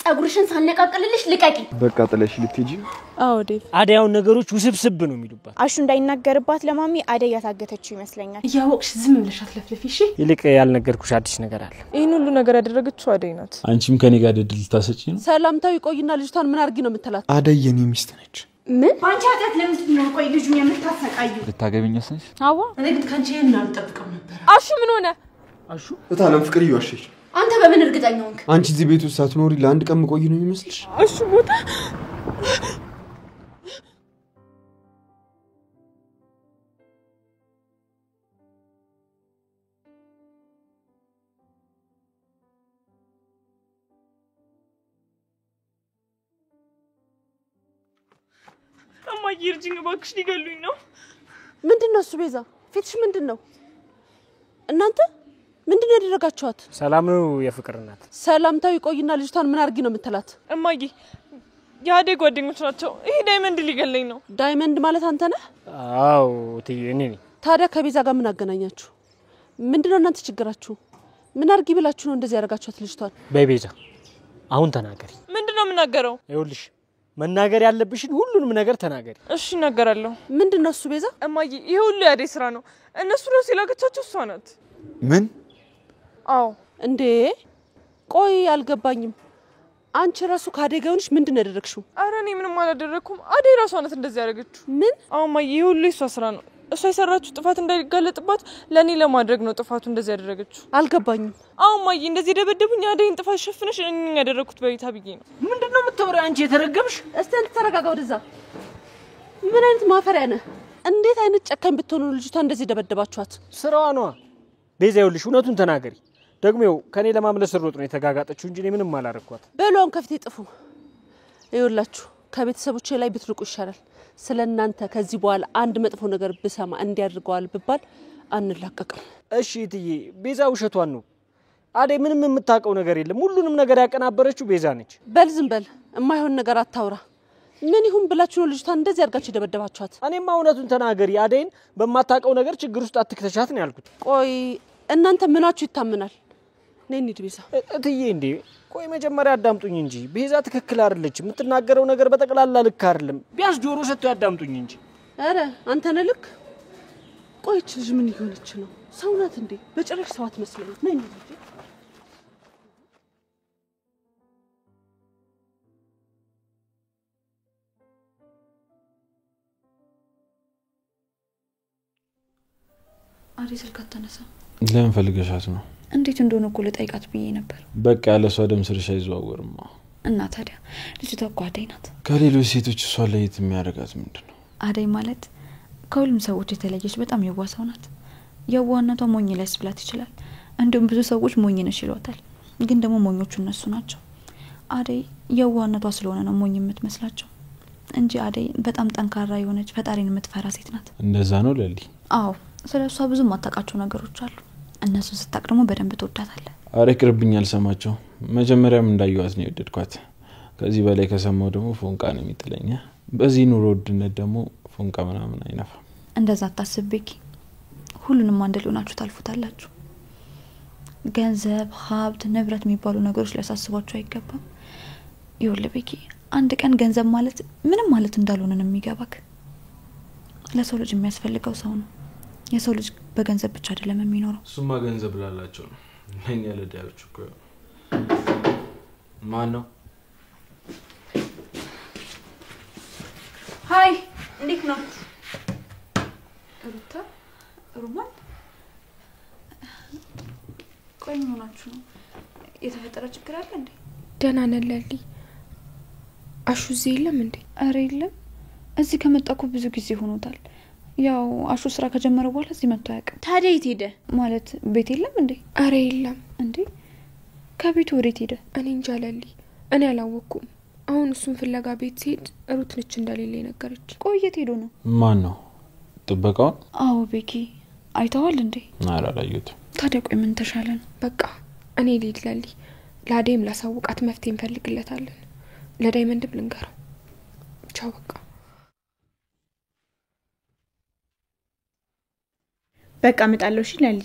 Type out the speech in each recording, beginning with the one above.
ጸጉርሽን ሳነቃቀልልሽ ልቀቂ በቃ ጥለሽ ልትጂ አዎ ዴቭ አደያው ነገሮች ውስብስብ ነው የሚሉባት አሹ እንዳይናገርባት ለማሚ አደይ ያታገተችው ይመስለኛል ያወቅሽ ዝም ብለሽ አትለፍለፊ እሺ ይልቅ ያልነገርኩሽ አዲስ ነገር አለ ይሄን ሁሉ ነገር ያደረገችው አደይ ናት አንቺም ከኔ ጋር ድል ታሰጪ ነው ሰላምታው ይቆይና ልጅቷን ምን አርጊ ነው የምትላት አደይ የኔ ሚስት ነች ምን አንቺ አጣት ለምንድን ነው ቆይ ልጁን የምታሰቃዩ ልታገቢኝ ወሰንሽ አዋ እኔ ግን ካንቺ ይሄን አልጠብቅም ነበር አሹ ምን ሆነ አሹ እታለም ፍቅር ይዋሽሽ አንተ በምን እርግጠኛ ሆንክ አንቺ እዚህ ቤት ውስጥ ሳትኖሪ ለአንድ ቀን መቆይ ነው የሚመስልሽ አሹ ቦታ እማዬ እርጅኝ እባክሽ ሊገሉኝ ነው ምንድነው እሱ ቤዛ ፊትሽ ምንድነው እናንተ ምንድነው ያደረጋችኋት ሰላም ነው የፍቅር እናት ሰላምታው ይቆይና ልጅቷን ምን አርጊ ነው የምትላት እማዬ ያደይ ጓደኞች ናቸው ይሄ ዳይመንድ ሊገለኝ ነው ዳይመንድ ማለት አንተ ነህ አዎ እኔ ነኝ ታዲያ ከቤዛ ጋር ምን አገናኛችሁ ምንድነው እናንተ ችግራችሁ ምን አርጊ ብላችሁ ነው እንደዚህ ያደረጋችኋት ልጅቷን በቤዛ አሁን ተናገሪ ምንድነው የምናገረው ይኸውልሽ መናገር ያለብሽን ሁሉንም ነገር ተናገሪ እሺ እናገራለሁ ምንድነው እሱ ቤዛ እማዬ ይሄ ሁሉ ያደይ ስራ ነው እነሱ ነው ሲላገቻቸው እሷ ናት ምን አዎ እንዴ ቆይ አልገባኝም አንቺ ራሱ ካደጋውንሽ ምንድነው ያደረግሽው አረ እኔ ምንም አላደረኩም አደይ ራሷ ናት እንደዚህ ያደረገችው ምን አዎ እማዬ ይሄ ሁሉ እሷ ስራ ነው እሷ የሰራችው ጥፋት እንዳይጋለጥባት ለኔ ለማድረግ ነው ጥፋቱ እንደዚህ ያደረገችው አልገባኝም አዎ እማዬ እንደዚህ ደበደቡኝ አደይን ጥፋት ሸፍነሽ እኔን ያደረኩት በይታ ብዬ ነው ምንድነው የምትወሪው አንቺ የተረገምሽ እስቲ አንተ ተረጋጋ ወደዛ ምን አይነት ማፈሪያ ነህ እንዴት አይነት ጨካኝ ብትሆኑ ልጅቷ እንደዚህ ደበደባችኋት ስራዋ ነው ቤዛ ይኸውልሽ እውነቱን ተናገሪ ደግሞ ከኔ ለማምለስ ሮጥ ነው የተጋጋጠችው እንጂ እኔ ምንም አላረኳት በሏን ከፍቴ ጥፉ ይኸውላችሁ ከቤተሰቦቼ ላይ ብትርቁ ይሻላል ስለናንተ ከዚህ በኋላ አንድ መጥፎ ነገር ብሰማ እንዲያድርገዋል ብባል አንላቀቅም እሺ እትዬ ቤዛ ውሸቷን ነው አደይ ምንም የምታውቀው ነገር የለም ሁሉንም ነገር ያቀናበረችው ቤዛ ነች በል ዝም በል የማይሆን ነገር አታውራ ምን ይሁን ብላችሁ ነው ልጅቷን እንደዚህ አድርጋችሁ ደበደባችኋት እኔማ እውነቱን ተናገሪ አደይን በማታውቀው ነገር ችግር ውስጥ አትክተቻት ነው ያልኩት ቆይ እናንተ ምናችሁ ይታመናል ነኝ ቤዛ እትዬ እንዴ ቆይ መጀመሪያ አዳምጡኝ እንጂ ቤዛ ትክክል አይደለች የምትናገረው ነገር በጠቅላላ ልክ አይደለም ቢያስ ጆሮ ሰጥቶ ያዳምጡኝ እንጂ አረ አንተ ነህ ልክ ቆይች ልጅ ምን ይሆነች ነው ሰው ናት እንዴ በጭራሽ ሰው አትመስልም ነኝ ልጅ አሪ ስልክ አታነሳ ለምን ፈልገሻት ነው እንዴት እንደሆነ እኮ ለጠይቃት ብዬ ነበር በቃ ያለሷ ደም ስርሽ አይዘዋወርም እና ታዲያ ልጅቷ እኮ አደይ ናት ከሌሎች ሴቶች እሷ ለየት የሚያደርጋት ምንድነው አደይ ማለት ከሁሉም ሰዎች የተለየች በጣም የዋህ ሰው ናት የዋህነቷ ሞኝ ሊያስብላት ይችላል እንደውም ብዙ ሰዎች ሞኝ ነሽ ይሏታል ግን ደግሞ ሞኞቹ እነሱ ናቸው አደይ የዋህነቷ ስለሆነ ነው ሞኝ የምትመስላቸው እንጂ አደይ በጣም ጠንካራ የሆነች ፈጣሪን የምትፈራ ሴት ናት እንደዛ ነው ለሊ አዎ ስለሷ ብዙ ማታውቃቸው ነገሮች አሉ እነሱን ስታቅደሙ በደንብ ተወዳታለህ አሬ ቅርብኝ አልሰማቸው መጀመሪያም እንዳየዋት ነው የወደድኳት ከዚህ በላይ ከሰማው ደግሞ ፎንቃ ነው የሚጥለኝ በዚህ ኑሮ ውድነት ደግሞ ፎንቃ ምናምን አይነፋ እንደዛ አታስብኪ ሁሉንም አንድ ሊሆናችሁ ታልፉታላችሁ ገንዘብ ሀብት ንብረት የሚባሉ ነገሮች ሊያሳስባችሁ አይገባም ይወልበኪ አንድ ቀን ገንዘብ ማለት ምንም ማለት እንዳልሆነ ነው የሚገባክ ለሰው ልጅ የሚያስፈልገው ሰው ነው የሰው ልጅ በገንዘብ ብቻ አይደለም የሚኖረው ሱማ ገንዘብ ላላቸው ነው ለኛ ለዳዮች እኮ ማን ነው ሃይ እንዴት ነው ሩታ ሩማን ቆይ ምን ሆናችሁ ነው የተፈጠረ ችግር አለ እንዴ ደህና ነን ለሊ አሹ እዚህ የለም እንዴ አረ የለም እዚህ ከመጣኩ ብዙ ጊዜ ሆኖታል ያው አሹ ስራ ከጀመረ በኋላ እዚህ መጥቶ ያውቃል ታዲያ የት ሄደ ማለት ቤት የለም እንዴ አረ የለም እንዴ ከቤቱ ወዴት ሄደ እኔ እንጃ ለሊ እኔ አላወኩም አሁን እሱን ፍለጋ ቤት ሲሄድ ሩት ነች እንደሌለ ነገረች ቆየት ሄዶ ነው ማን ነው ጥበቃው አዎ ቤኪ አይተዋል እንዴ አላላዩት ታዲያ ቆይ ምን ተሻለን በቃ እኔ ልሂድ ለሊ ለአደይም ላሳውቃት መፍትሄ እንፈልግለታለን ለዳይመንድ ብልንገረው ቻው በቃ በቃ መጣለው እሺ ለሊ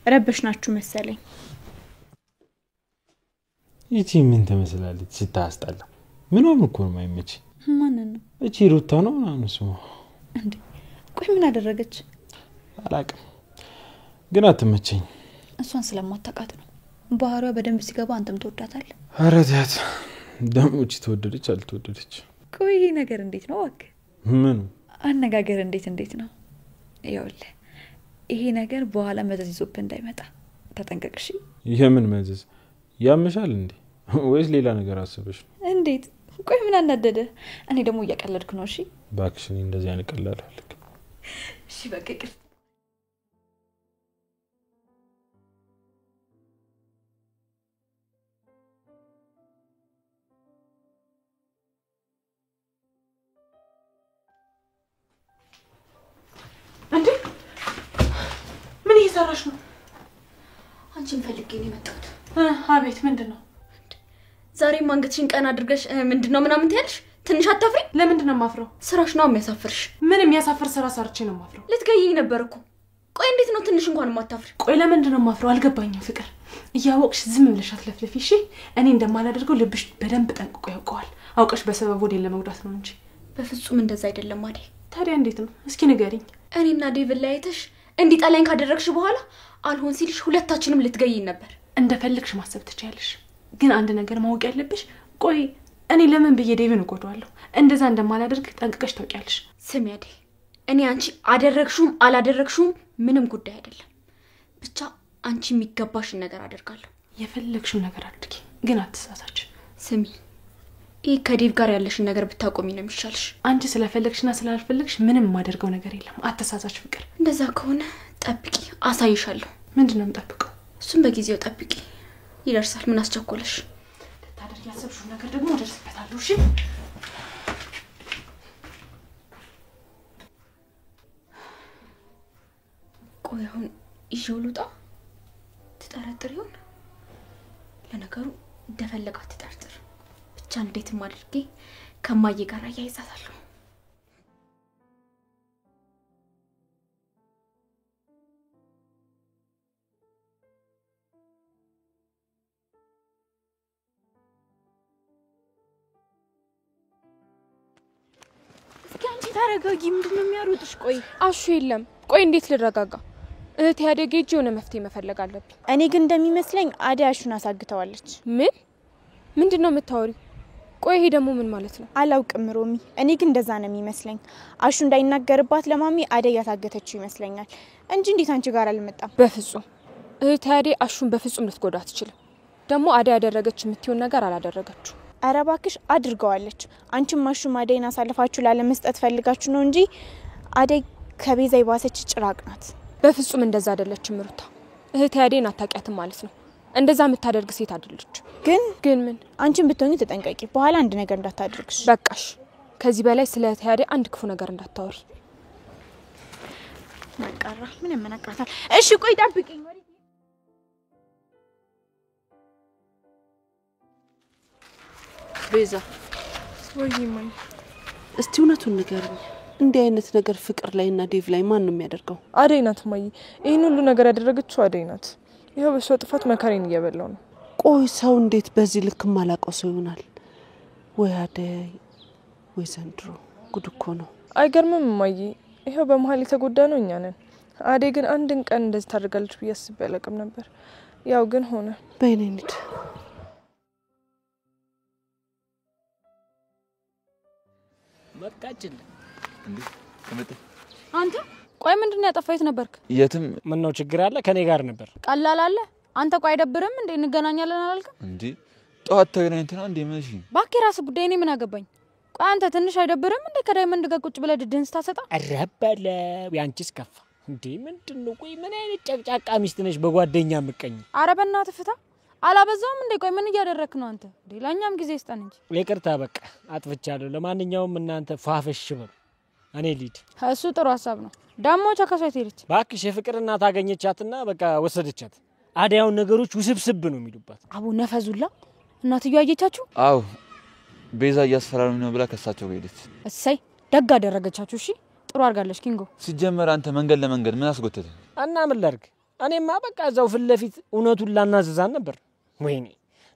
ረበሽናችሁ መሰለኝ ይቺ ምን ተመስላለች ስታስጣላ ምንም እኮ ነው የማይመች ማን ነው እቺ ሩታ ነው ምናምን ስሙ እንዴ ቆይ ምን አደረገች አላቅም ግን አትመቸኝ እሷን ስለማታውቃት ነው ባህሪዋ በደንብ ሲገባ አንተም ተወዳታለህ አረዳት ደሞች ተወደደች አልተወደደች ቆይ ነገር እንዴት ነው ወክ ምን አነጋገር እንዴት ነው ይኸውልህ ይሄ ነገር በኋላ መዘዝ ይዞብህ እንዳይመጣ ተጠንቀቅሽ የምን መዘዝ ያመሻል እንዴ ወይስ ሌላ ነገር አስበሽ እንዴት ቆይ ምን አናደደ እኔ ደግሞ እያቀለድኩ ነው እሺ ባክሽኒ እንደዚህ አንቀላልክ እሺ በቃ ይቅር እንዴ ምን እየሰራሽ ነው አንቺን ፈልጌ ነው የመጣሁት አቤት ምንድነው ዛሬ ማንገትሽን ቀን አድርገሽ ምንድነው ምናምን ትያለሽ ትንሽ አታፍሪ ለምንድን ነው ማፍረው ስራሽ ነው የሚያሳፍርሽ ምን የሚያሳፍር ስራ ሰርቼ ነው ማፍረው ልትገይኝ ነበርኩ ቆይ እንዴት ነው ትንሽ እንኳን ማታፍሪ ቆይ ለምንድን ነው ማፍረው አልገባኝም ፍቅር እያወቅሽ ዝም ብለሽ አትለፍለፊ እሺ እኔ እንደማላደርገው ልብሽ በደንብ ጠንቅቆ ያውቀዋል አውቀሽ በሰበብ ወዴን ለመጉዳት ነው እንጂ በፍጹም እንደዛ አይደለም ማዴ ታዲያ እንዴት ነው እስኪ ንገሪኝ እኔና ዴቪድ ላይተሽ እንዲጣላኝ ካደረግሽ በኋላ አልሆን ሲልሽ ሁለታችንም ልትገይኝ ነበር እንደፈልግሽ ማሰብ ትችያለሽ ግን አንድ ነገር ማወቅ ያለብሽ ቆይ እኔ ለምን በየ ዴቪን እቆዳለሁ እንደዛ እንደማላደርግ ጠንቅቀሽ ታውቂያለሽ ስሚ አዴ እኔ አንቺ አደረግሽም አላደረግሽም ምንም ጉዳይ አይደለም ብቻ አንቺ የሚገባሽን ነገር አደርጋለሁ የፈለግሽው ነገር አድርጊ ግን አትሳሳች ስሚ ይሄ ከዴቭ ጋር ያለሽን ነገር ብታቆሚ ነው የሚሻልሽ አንቺ ስለፈለግሽና ስላልፈለግሽ ምንም ማደርገው ነገር የለም አትሳሳች ፍቅር እንደዛ ከሆነ ጠብቂ አሳይሻለሁ ምንድነው የምጠብቀው እሱን በጊዜው ጠብቂ ይደርሳል ምን አስቸኮለሽ ታደርጊ ያሰብሽው ነገር ደግሞ ደርስበታለሁ እሺ ቆይ አሁን ይዤው ልውጣ ትጠረጥር ይሆን ለነገሩ እንደፈለጋት ትጠርጥር ብቻ እንዴትም አድርጌ ከማዬ ጋር አያይዛታለሁ ታረጋጊ ምንድነው የሚያሩጥሽ ቆይ አሹ የለም ቆይ እንዴት ልረጋጋ እህት ያደገች የሆነ መፍትሄ መፈለግ አለብኝ እኔ ግን እንደሚመስለኝ አደይ አሹን አሳግተዋለች ምንድነው የምታወሪው ቆይ ይሄ ደግሞ ምን ማለት ነው አላውቅም ሮሚ እኔ ግን እንደዛ ነው የሚመስለኝ አሹ እንዳይናገርባት ለማሚ አደይ ያሳገተችው ይመስለኛል እንጂ እንዴት አንቺ ጋር አልመጣም በፍጹም እህት ያደይ አሹን በፍጹም ልትጎዳ አትችልም ደግሞ አደይ ያደረገች የምትሆን ነገር አላደረገችው አረባክሽ አድርገዋለች አንቺም አሹ አደይን አሳልፋችሁ ላለመስጠት ፈልጋችሁ ነው እንጂ አደይ ከቤዛ ይባሰች ጭራቅ ናት በፍጹም እንደዛ አይደለችም ሩታ እህት ያደይን አታውቂያትም ማለት ነው እንደዛ የምታደርግ ሴት አይደለች ግን ምን አንቺም ብትሆኚ ተጠንቀቂ በኋላ አንድ ነገር እንዳታደርግሽ በቃሽ ከዚህ በላይ ስለ እህት ያደይ አንድ ክፉ ነገር እንዳታወሪ ማቃራ ምን መናቃታል እሺ ቆይ ጠብቂኝ ቤዛ ወይማይ እስቲ እውነቱን ንገሪኝ እንዲህ አይነት ነገር ፍቅር ላይና ዴቭ ላይ ማን ነው የሚያደርገው አደይ ናት ማይ ይሄን ሁሉ ነገር ያደረገችው አደይ ናት ይሄው በሷ ጥፋት መከሬን እየበላው ነው ቆይ ሰው እንዴት በዚህ ልክ ማላቀው ሰው ይሆናል ወይ አደይ ወይ ዘንድሮ ጉድ እኮ ነው አይገርምም ማይ ይሄው በመሃል የተጎዳ ነው እኛ ነን አደይ ግን አንድን ቀን እንደዚህ ታደርጋለች ብዬ አስቤ አላቅም ነበር ያው ግን ሆነ በእኔንድ መጣችል እንዴ ከመጣ አንተ ቆይ ምንድነው ያጠፋይት ነበርክ የትም ምን ነው ችግር አለ ከኔ ጋር ነበር ቀላል አለ አንተ ቆይ አይደብርም እንዴ እንገናኛለን አላልከም እንዴ ጧት ተገናኝተና እንዴ ማሽ ባክ ራስ ጉዳይ ነው ምን አገባኝ ቆይ አንተ ትንሽ አይደብርም እንዴ ከዳይመንድ ጋር ቁጭ ብለህ ድድን ስታሰጣ አረበለ ያንቺስ ከፋ እንዴ ምንድነው ቆይ ምን አይነት ጨቅጫቃ ሚስት ነሽ በጓደኛ ምቀኝ አረበና ተፈታ አላበዛውም እንዴ ቆይ ምን እያደረክ ነው አንተ ሌላኛም ጊዜ ይስጠን እንጂ ይቅርታ በቃ አጥፍቻለሁ ለማንኛውም እናንተ ፋፈሽ በሉ እኔ ሊድ እሱ ጥሩ ሐሳብ ነው ዳሞ ቸከሰት ሄደች ባክሽ የፍቅር እናት አገኘቻትና በቃ ወሰደቻት አዳያው ነገሮች ውስብስብ ነው የሚሉባት አቡ ነፈዙላ እናትዮ አየቻችሁ አው ቤዛ እያስፈራሩኝ ነው ብላ ከሳቸው ሄደች እሰይ ደግ አደረገቻችሁ እሺ ጥሩ አርጋለሽ ኪንጎ ሲጀመር አንተ መንገድ ለመንገድ ምን አስጎተተ እና ምን ላድርግ እኔማ በቃ እዛው ፍለፊት እውነቱን ላናዝዛን ነበር ወይኔ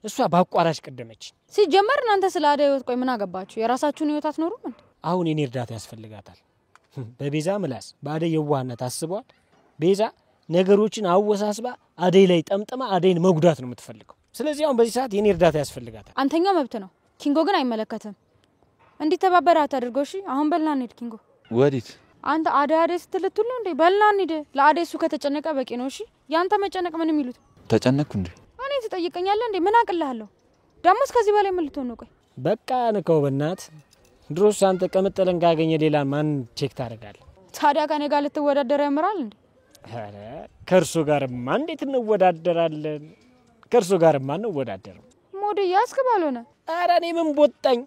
እሷ ባቋራጭ ቀደመች። ሲጀመር እናንተ ስለ አደይ ህይወት ቆይ ምን አገባችሁ? የራሳችሁን ህይወት አትኖሩም እንዴ? አሁን የኔ እርዳታ ያስፈልጋታል። በቤዛ ምላስ በአደይ የዋህነት አስቧል። ቤዛ ነገሮችን አወሳስባ አደይ ላይ ጠምጥማ አደይን መጉዳት ነው የምትፈልገው። ስለዚህ አሁን በዚህ ሰዓት የኔ እርዳታ ያስፈልጋታል። አንተኛው መብት ነው፣ ኪንጎ ግን አይመለከትም። እንዲተባበራ አታድርገው እሺ? አሁን በልና እንሂድ ኪንጎ። ወዲት? አንተ አደይ ስትልትሉ እንዴ? በልና እንሂድ። ለአደይ እሱ ከተጨነቀ በቂ ነው። እሺ ያንተ መጨነቅ ምንም ይሉት? ተጨነቅኩ እንዴ? እኔ ትጠይቀኛለህ እንዴ? ምን አቅልሃለሁ? ደሞስ ከዚህ በላይ ምን ልትሆን ነው? ቆይ በቃ ንከው በእናት። ድሮስ አንተ ቀመጠለን ካገኘ ሌላ ማን ቼክ ታደርጋለህ? ታዲያ ከኔ ጋር ልትወዳደር ያምራል እንዴ? አረ ከርሱ ጋርማ እንዴት እንወዳደራለን? ከርሱ ጋርማ እንወዳደረው ሞዴ ያስክ ባልሆነ። አረ እኔ ምን ቦጣኝ?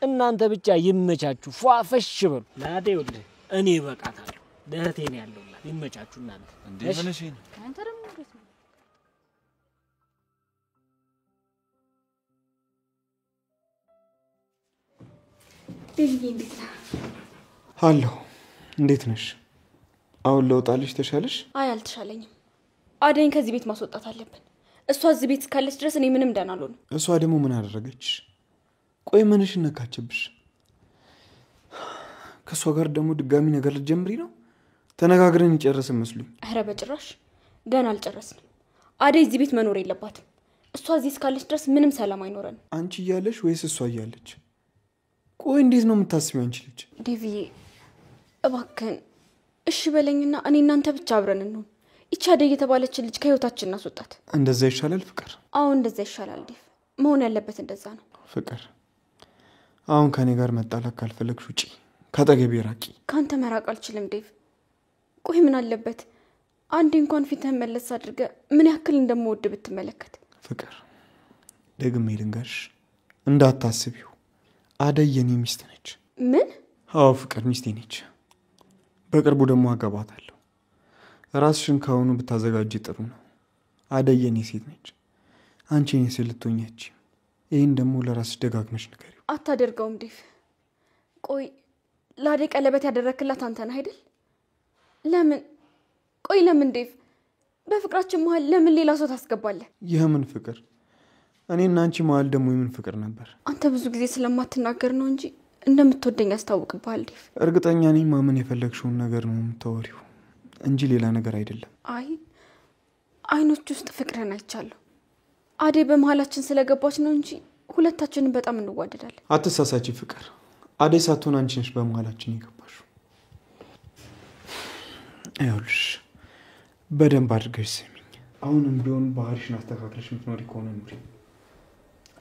እናንተ ብቻ ይመቻችሁ፣ ፏፈሽ በሉ። ለአደይ ወደ እኔ በቃታለሁ። ደህቴ ነው ያለውና ይመቻችሁ እናንተ። እንዴ ምን እሺ አንተ ደግሞ እንዴት ነው? ዴቪዬ እንዴት ነህ? አለሁ። እንዴት ነሽ? አሁን ለውጣልሽ ተሻለሽ? አይ አልተሻለኝም። አደይን ከዚህ ቤት ማስወጣት አለብን። እሷ እዚህ ቤት እስካለች ድረስ እኔ ምንም ደህና አልሆንም። እሷ ደግሞ ምን አደረገች? ቆይ ምንሽ ነካችብሽ? ከሷ ጋር ደግሞ ድጋሚ ነገር ልትጀምሪ ነው? ተነጋግረን ይጨርስን መስሉኝ። አረ በጭራሽ ገና አልጨረስንም። አደይ እዚህ ቤት መኖር የለባትም። እሷ እዚህ እስካለች ድረስ ምንም ሰላም አይኖረንም። አንቺ እያለሽ ወይስ እሷ እያለች? ቆይ እንዴት ነው የምታስቢው አንቺ ልጅ? ዴቪዬ እባክህን እሺ በለኝና እኔ እናንተ ብቻ አብረን እንሁን። ይቺ አደይ የተባለች ልጅ ከህይወታችን እናስወጣት። እንደዛ ይሻላል ፍቅር? አዎ እንደዛ ይሻላል ዴቭ። መሆን ያለበት እንደዛ ነው። ፍቅር አሁን ከኔ ጋር መጣላት ካልፈለግሽ ውጪ፣ ከአጠገቤ ራቂ። ካንተ መራቅ አልችልም ዴቭ። ቆይ ምን አለበት አንዴ እንኳን ፊትህን መለስ አድርገህ ምን ያክል እንደምወድ ብትመለከት። ፍቅር ደግሜ ልንገርሽ እንዳታስቢው፣ አደይ የኔ ሚስት ነች። ምን? አዎ ፍቅር ሚስቴ ነች። በቅርቡ ደግሞ አገባታለሁ። ራስሽን ካሁኑ ብታዘጋጅ ጥሩ ነው። አደይ የኔ ሴት ነች። አንቺ የኔ ሴት ልትሆኚ። ይህን ደግሞ ለራስሽ ደጋግመሽ ንገሪው። አታደርገውም ዴቭ። ቆይ ለአደይ ቀለበት ያደረክላት አንተ ነህ አይደል? ለምን? ቆይ ለምን ዴቭ? በፍቅራችን መሀል ለምን ሌላ ሰው ታስገባለህ? የምን ፍቅር? እኔና አንቺ መሀል ደግሞ የምን ፍቅር ነበር? አንተ ብዙ ጊዜ ስለማትናገር ነው እንጂ እንደምትወደኝ ያስታውቅብሃል ዴቭ። እርግጠኛ ነኝ ማመን የፈለግሽውን ነገር ነው የምታወሪው እንጂ ሌላ ነገር አይደለም። አይ አይኖች ውስጥ ፍቅርን አይቻለሁ። አደይ በመሀላችን ስለገባች ነው እንጂ ሁለታችንን በጣም እንዋደዳለን። አትሳሳቺ ፍቅር። አደይ ሳትሆን አንቺ ነሽ በመሀላችን የገባሽው። አይውልሽ በደንብ አድርገሽ ስሚኝ። አሁንም ቢሆን ባህሪሽን አስተካክለሽ የምትኖሪ ከሆነ ኑሪ።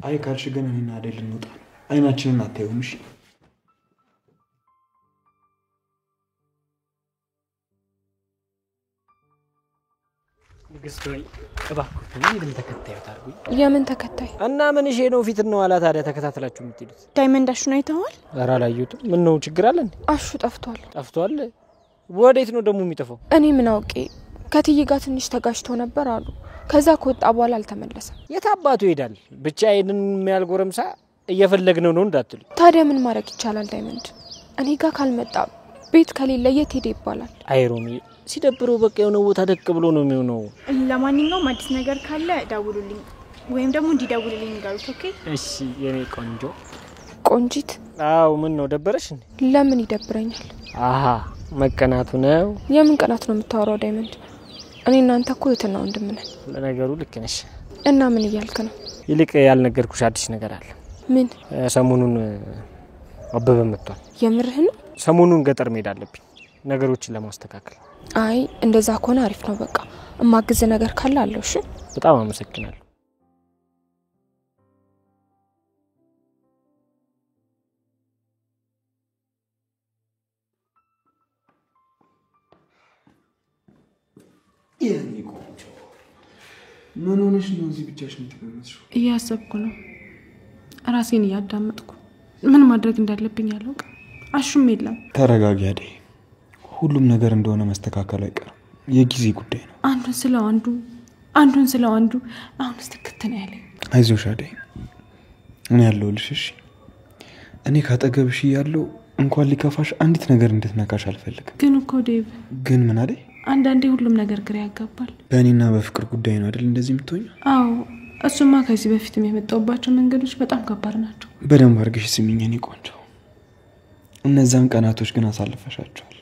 አይ ካልሽ ግን እኔና አደይ ልንወጣ ነው። አይናችንን አታዩም? እሺ ንግስት ወይ እባክህ ምን ተከታዩ ታርጉኝ? የምን ተከታይ? እና ምን እሺ ነው ፊት ነው አላ ታዲያ ተከታተላችሁ የምትሄዱት? ዳይመንድ አሹን አይተዋል? ኧረ አላየሁትም። ምን ነው ችግር አለ እንዴ? አሹ ጠፍቷል። ጠፍቷል? ወዴት ነው ደግሞ የሚጠፋው? እኔ ምን አውቄ። ከትዬ ጋር ትንሽ ተጋጭቶ ነበር አሉ። ከዛ ከወጣ በኋላ አልተመለሰም። የት አባቱ ይሄዳል? ብቻ ይሄንን የሚያልጎረምሳ እየፈለግነው ነው እንዳትሉ። ታዲያ ምን ማድረግ ይቻላል ዳይመንድ? እኔ ጋር ካልመጣ ቤት ከሌለ የት ሄደ ይባላል? አይ ሮሚ ሲደብረው በቃ የሆነ ቦታ ደቅ ብሎ ነው የሚሆነው። ለማንኛውም አዲስ ነገር ካለ ደውሉልኝ ወይም ደግሞ እንዲደውልልኝ ንገሩት። ኦኬ? እሺ የኔ ቆንጆ። ቆንጂት? አዎ ምን ነው ደበረሽ እንዴ? ለምን ይደብረኛል? አሃ መቀናቱ ነው። የምን ቀናት ነው የምታወራው ዳይመንድ? እኔ እናንተ እኮ እህትና ወንድም ነን። ለነገሩ ልክ ነሽ። እና ምን እያልክ ነው? ይልቅ ያልነገርኩሽ አዲስ ነገር አለ። ምን? ሰሞኑን አበበ መጥቷል። የምርህ ነው? ሰሞኑን ገጠር መሄድ አለብኝ ነገሮችን ለማስተካከል። አይ እንደዛ ከሆነ አሪፍ ነው። በቃ እማግዝ ነገር ካለ አለው። እሺ በጣም አመሰግናለሁ። የኔ ቆንጆ ምን ሆነሽ ነው እዚህ ብቻሽን ተቀመጥሽ? እያሰብኩ ነው። ራሴን እያዳመጥኩ ምን ማድረግ እንዳለብኝ አላውቅም። አሹም የለም። ተረጋጊ አደይ። ሁሉም ነገር እንደሆነ መስተካከል አይቀርም። የጊዜ ጉዳይ ነው። አንዱን ስለው አንዱ አሁን ስትከተነ ያለኝ። አይዞሽ አደይ፣ እኔ ያለሁልሽ። እሺ እኔ ካጠገብሽ ያለው እንኳን ሊከፋሽ አንዲት ነገር እንድትነካሽ አልፈልግም። ግን እኮ ዴቭ። ግን ምን አደይ? አንዳንዴ ሁሉም ነገር ግራ ያጋባል። በእኔና በፍቅር ጉዳይ ነው አይደል እንደዚህ የምትሆኚው? አዎ እሱማ ከዚህ በፊትም የመጣውባቸው መንገዶች በጣም ከባድ ናቸው። በደንብ አድርገሽ ስሚኝ የኔ ቆንጆ። እነዛን ቀናቶች ግን አሳልፈሻቸዋል።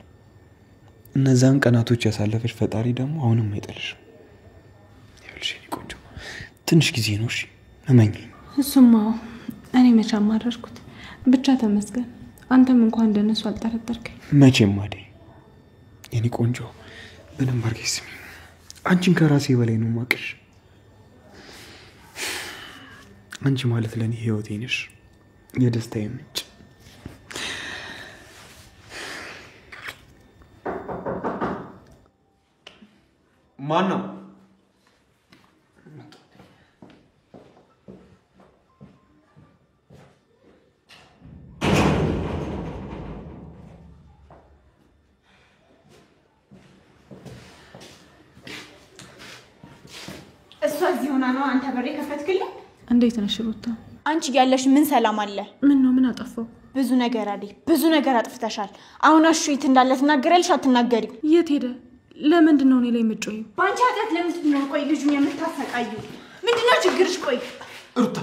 እነዛን ቀናቶች ያሳለፈሽ ፈጣሪ ደግሞ አሁንም አይጥልሽም። ይኸውልሽ የኔ ቆንጆ ትንሽ ጊዜ ነው እሺ፣ እመኚኝ። እሱማ እኔ መቼ አማረርኩት። ብቻ ተመስገን አንተም እንኳን እንደነሱ አልጠረጠርከኝ። መቼም አደይ የኔ ቆንጆ በደንብ አድርገሽ ስሚኝ። አንቺን ከራሴ በላይ ነው የማውቅሽ። አንቺ ማለት ለኔ ህይወቴ ነሽ፣ የደስታዬ ምንጭ። ማን ነው? እሷ እዚህ ሆና ነው አንተ በሬ ከፈትክልኝ? እንዴት ነሽ ሩታ? አንቺ ያለሽ ምን ሰላም አለ? ምን አጠፋው? ብዙ ነገር አደይ፣ ብዙ ነገር አጥፍተሻል። አሁን አሹ የት እንዳለ ትናገሪያለሽ አትናገሪም? የት ሄደ? ለምንድን ነው እኔ ላይ የምትጮይው? በአንቺ ኃጢአት ለምንድን ነው ቆይ ልጁን የምታሰቃዩ? ምንድነው ችግርሽ? ቆይ ሩታ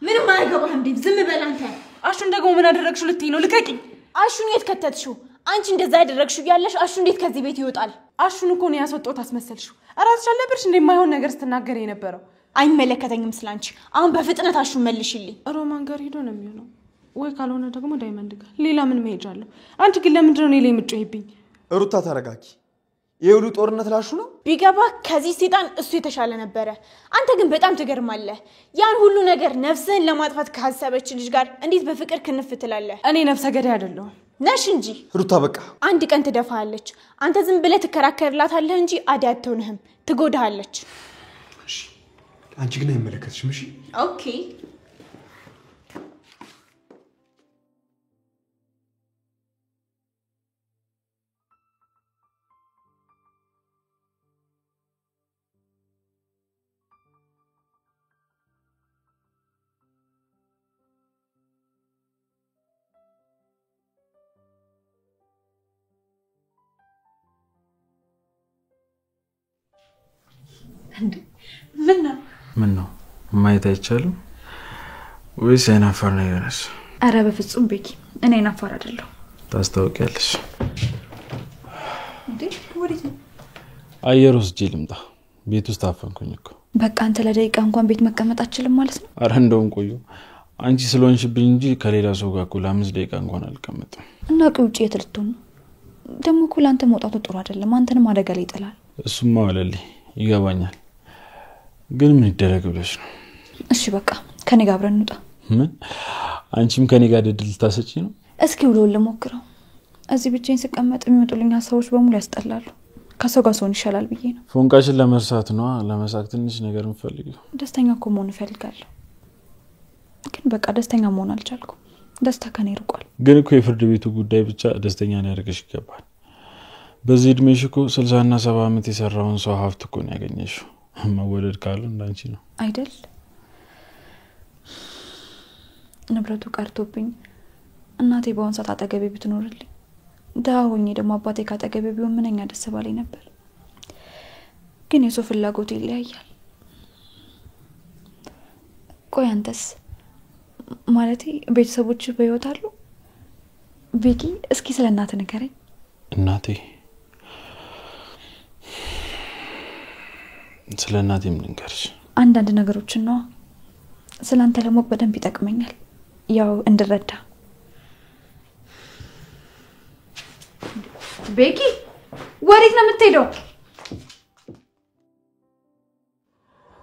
ምንም አያገባህም እንዴ? ዝም በል አንተ። አሹን ደግሞ ምን አደረግሽው ልትይ ነው? ልቀቂኝ። አሹን የት ከተትሽው? አንቺ እንደዛ ያደረግሽው ያለሽ አሹ እንዴት ከዚህ ቤት ይወጣል? አሹን እኮ ነው ያስወጣው። ታስመሰልሽው። እራስሽ አልነበርሽ እንደማይሆን ነገር ስትናገር የነበረው? አይመለከተኝም ስላንቺ። አሁን በፍጥነት አሹን መልሽልኝ። ሮማን ጋር ሄዶ ነው የሚሆነው፣ ወይ ካልሆነ ደግሞ ዳይመንድ ጋር። ሌላ ምን መሄጃ አለው? አንቺ ግን ለምንድን ነው እኔ ላይ የምትጮይብኝ? ሩታ ተረጋጊ። የሁሉ ጦርነት ላሹ ነው? ቢገባ ከዚህ ሰይጣን እሱ የተሻለ ነበረ። አንተ ግን በጣም ትገርማለህ። ያን ሁሉ ነገር ነፍስህን ለማጥፋት ካሰበች ልጅ ጋር እንዴት በፍቅር ክንፍ ትላለህ? እኔ ነፍሰ ገዳይ አይደለሁም። ነሽ እንጂ። ሩታ በቃ አንድ ቀን ትደፋሃለች። አንተ ዝም ብለህ ትከራከርላታለህ እንጂ አደይ አትሆንህም፣ ትጎዳሃለች። እሺ አንቺ ግን አይመለከትሽም። እሺ ኦኬ። ምን ነው ማየት አይቻልም ወይስ አይናፋር ነው ያነስ? አረ በፍጹም ቤኪ፣ እኔ አይናፋር አይደለሁ። ታስታውቂያለሽ እንዴ? ወዴት ነው? አየር ውስጥ ልምጣ። ቤት ውስጥ አፈንኩኝ እኮ። በቃ አንተ ለደቂቃ እንኳን ቤት መቀመጥ አትችልም ማለት ነው? አረ እንደውም ቆዩ። አንቺ ስለሆንሽብኝ እንጂ ከሌላ ሰው ጋር እኮ ለ5 ደቂቃ እንኳን አልቀመጥም። እና ውጪ የት ልትሆን ነው? ደግሞ እኮ ለአንተ መውጣቱ ጥሩ አይደለም። አንተንም አደጋ ላይ ይጥላል። እሱማ ወለልኝ ይገባኛል። ግን ምን ይደረግ ብለሽ ነው? እሺ በቃ ከኔ ጋር አብረን እንውጣ። ምን? አንቺም ከኔ ጋር ድል ታሰጪ ነው? እስኪ ውሎውን ልሞክረው። እዚህ ብቻዬን ስቀመጥ የሚመጡልኝ ሀሳቦች በሙሉ ያስጠላሉ። ከሰው ጋር ሰውን ይሻላል ብዬ ነው። ፎንቃሽን ለመርሳት ነው? ለመሳቅ ትንሽ ነገር እንፈልጊው። ደስተኛ እኮ መሆን እፈልጋለሁ፣ ግን በቃ ደስተኛ መሆን አልቻልኩም። ደስታ ከኔ ርቋል። ግን እኮ የፍርድ ቤቱ ጉዳይ ብቻ ደስተኛ ነው ያደርግሽ ይገባል። በዚህ እድሜሽ እኮ 60 እና 70 ዓመት የሰራውን ሰው ሀብት እኮ ነው ያገኘሽው። መወደድ ካሉ እንዳንቺ ነው አይደል? ንብረቱ ቀርቶብኝ እናቴ በአሁን ሰዓት አጠገቤ ብትኖርልኝ፣ ደሃ ሆኜ ደግሞ አባቴ ካጠገቤ ቢሆን ምንኛ ደስ ባለኝ ነበር። ግን የሰው ፍላጎት ይለያያል። ቆይ አንተስ? ማለቴ ቤተሰቦች በህይወት አሉ? ቤኪ እስኪ ስለ እናትህ ንገረኝ። እናቴ ስለ እናቴ ምን ልንገርሽ? አንዳንድ ነገሮችን ነው ስላንተ ለማወቅ በደንብ ይጠቅመኛል፣ ያው እንድረዳ። ቤኪ ወዴት ነው የምትሄደው?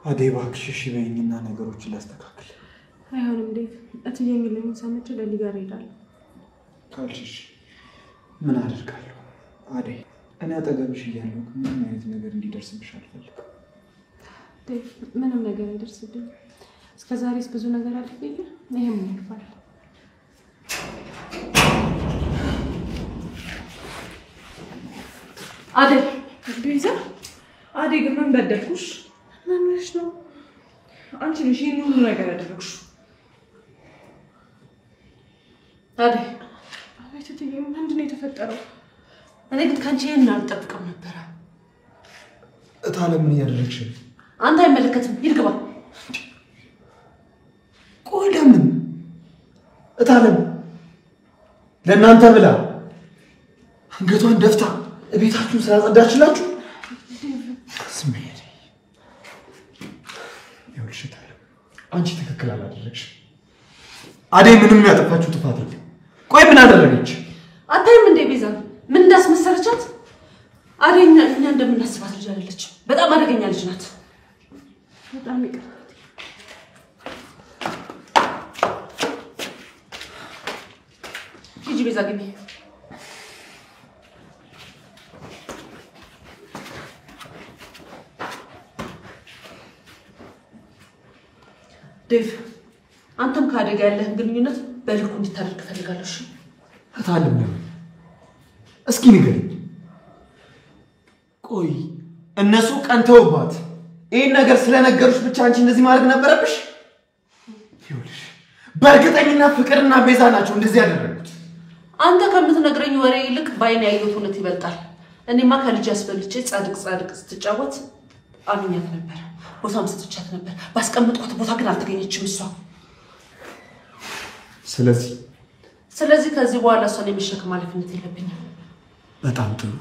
አደይ እባክሽ እሺ በይኝና ነገሮችን ላስተካክል። አይሆንም እንዴ? እትዬ የሚለኝ ሰምቼ ለሊ ጋር እሄዳለሁ ካልሽ ምን አደርጋለሁ? አደይ እኔ አጠገብሽ እያለሁ ምንም አይነት ነገር እንዲደርስብሽ አልፈልግም። ምንም ነገር አይደርስብኝ። እስከዛሬስ ብዙ ነገር አልፈኝ። ይሄም ያልፋል። አደይ ቤዛ፣ አደይ ግን ምን በደልኩሽ? ምን ነሽ ነው? አንቺ ነሽ ይሄን ሁሉ ነገር ያደረግሽው። አደይ አቤት እትዬ፣ ምንድን ነው የተፈጠረው? እኔ ግን ካንቺ ይሄን አልጠብቅም ነበር። እታለ ምን ያደረግሽ? አንተ አይመለከትም። ሂድ ግባ። እታለም ለእናንተ ብላ አንገቷን ደፍታ ቤታችሁን ስላጸዳችላችሁ ስሜት ይኸውልሽ እታለም አንቺ ትክክል አላደረግሽ። አደይ ምንም ያጠፋችሁ ጥፋት የለም። ቆይ ምን አደረገች? አታይም እንዴ ቤዛ ምን እንዳስመሰለቻት? አደይ እኛ እንደምናስባት ልጅ አይደለችም። በጣም አደገኛ ልጅ ናት። በጣም ይቅር ሂጂ ቤዛ ግቢ። ዴቭ አንተም ከአደጋ ያለህን ግንኙነት በልኩ እንድታደርግ እፈልጋለሁ። እሺ እታለም ለምን? እስኪ ንገሪኝ። ቆይ እነሱ ቀንተውባት ይህን ነገር ስለነገሩሽ ብቻ አንቺ እንደዚህ ማድረግ ነበረብሽ? ይኸውልሽ በእርግጠኝነት ፍቅርና ቤዛ ናቸው እንደዚህ ያደረጉት። አንተ ከምትነግረኝ ወሬ ይልቅ ባይን ያየሁት እውነት ይበልጣል። እኔማ ከልጅ አስበልጬ ጻድቅ ስትጫወት አምኛት ነበር። ቦታም ስትቻት ነበር። ባስቀምጥኳት ቦታ ግን አልተገኘችም እሷ። ስለዚህ ከዚህ በኋላ እሷን የመሸከም ኃላፊነት የለብኝም። በጣም ጥሩ።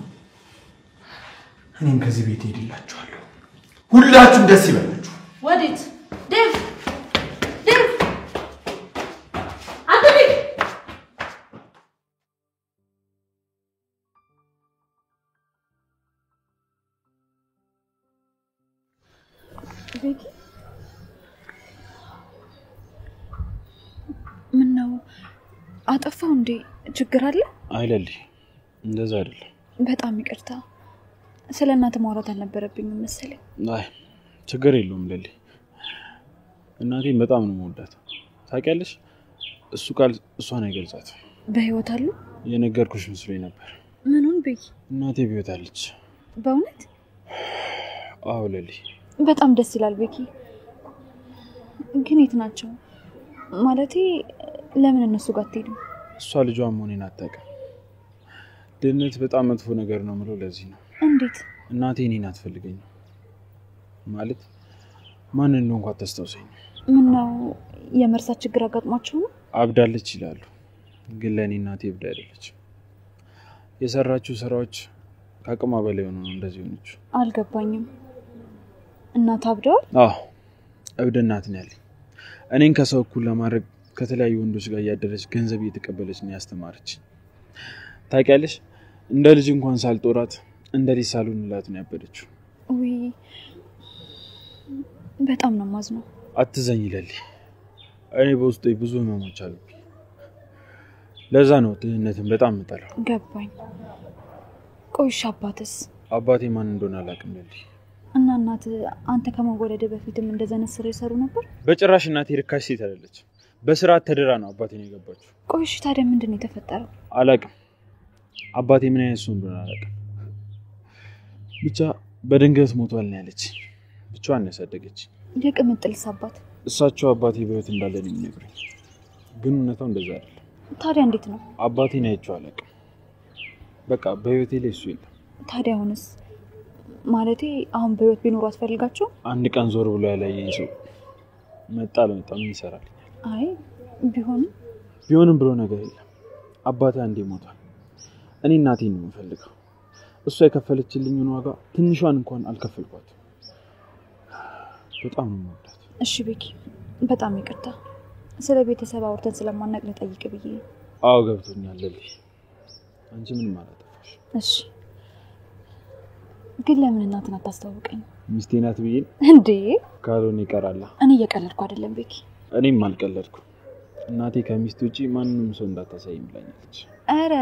እኔም ከዚህ ቤት ሄድላችኋለሁ። ሁላችሁም ደስ ይበላችሁ። ወዴት? ዴቭ አንተ ቤት ቤኪ ምን ነው አጠፋው እንዴ? ችግር አለ? አይለልኝ እንደዛ አይደለም። በጣም ይቅርታ። ስለ እናት ማውራት አልነበረብኝም መሰለኝ። አይ ችግር የለውም ለሊ። እናቴን በጣም ነው የምወዳት። ታውቂያለሽ እሱ ቃል እሷን አይገልጻት። በህይወት አሉ? የነገርኩሽ መስሎኝ ነበር። ምኑን ቤኪ? እናቴ በህይወት አለች። በእውነት? አዎ ለሊ። በጣም ደስ ይላል ቤኪ። ግን የት ናቸው? ማለቴ ለምን እነሱ ጋር አትሄድም? እሷ ልጇ መሆኔን አታውቅም። ድህነት በጣም መጥፎ ነገር ነው የምለው ለዚህ ነው። እንዴት? እናቴ እኔን አትፈልገኝም። ማለት ማን እንደሆንኩ አታስታውሰኝ። ምነው የመርሳት ችግር አጋጥሟቸው ነው? አብዳለች ይላሉ፣ ግን ለእኔ እናቴ እብድ አይደለችም። የሰራችው ስራዎች ከአቅሟ በላይ ሆኖ ነው እንደዚህ ሆነች። አልገባኝም። እናት አብደዋል? አዎ እብድ እናት ነው ያለኝ። እኔን ከሰው እኩል ለማድረግ ከተለያዩ ወንዶች ጋር እያደረች ገንዘብ እየተቀበለች ነው ያስተማረች። ታውቂያለሽ እንደ ልጅ እንኳን ሳልጦራት እንደ ልጅ ሳልሆንላት ነው ያበደችው። ውይ በጣም ነው ማዝነው። አትዘኝ ለሊ። እኔ በውስጤ ብዙ ህመሞች አሉ። ለዛ ነው ድህነትን በጣም የምጠላው። ገባኝ። ቆይሽ አባትስ? አባቴ ማን እንደሆነ አላውቅም ለሊ። እና እናት አንተ ከመወለድ በፊትም እንደዛ ነስር ይሰሩ ነበር? በጭራሽ እናቴ ርካሽ ሴት አይደለች። በስርዓት ተደራ ነው አባቴን የገባችው። ቆይሽ ታዲያ ምንድነው የተፈጠረው? አላውቅም። አባቴ ምን አይነት ሰው እንደሆነ አላውቅም። ብቻ በድንገት ሞቷል ነው ያለች። ብቻዋን ያሳደገች። የቅምጥልስ አባት? እሳቸው አባቴ በህይወት እንዳለ ነው የሚነግሩኝ፣ ግን እውነታው እንደዛ አይደለም። ታዲያ እንዴት ነው? አባቴን አይቼው አላውቅም። በቃ በህይወቴ ላይ እሱ የለም። ታዲያ አሁንስ? ማለቴ አሁን በህይወት ቢኖሩ አትፈልጋቸው? አንድ ቀን ዞር ብሎ ያላየኝ ሰው መጣ ለመጣ ምን ይሰራልኛል? አይ ቢሆንም ብሎ ነገር የለም። አባቴ አንዴ ሞቷል። እኔ እናቴን ነው የምፈልገው። እሷ የከፈለችልኝን ዋጋ ትንሿን እንኳን አልከፈልኳትም። በጣም ነው የምወዳት። እሺ ቤኪ በጣም ይቅርታ። ስለ ቤተሰብ አውርተን ስለማናቅ ልጠይቅ ብዬ። አዎ ገብቶኛል ለሊ። አንቺ ምን ማለት አጥፋሽ? እሺ ግን ለምን እናትን አታስተዋውቀኝ? ሚስቴ ናት ብዬ እንዴ? ካልሆነ ይቀራል። እኔ እየቀለድኩ አይደለም ቤኪ። እኔም አልቀለድኩም። እናቴ ከሚስት ውጪ ማንንም ሰው እንዳታሳይም ብላኛለች። አረ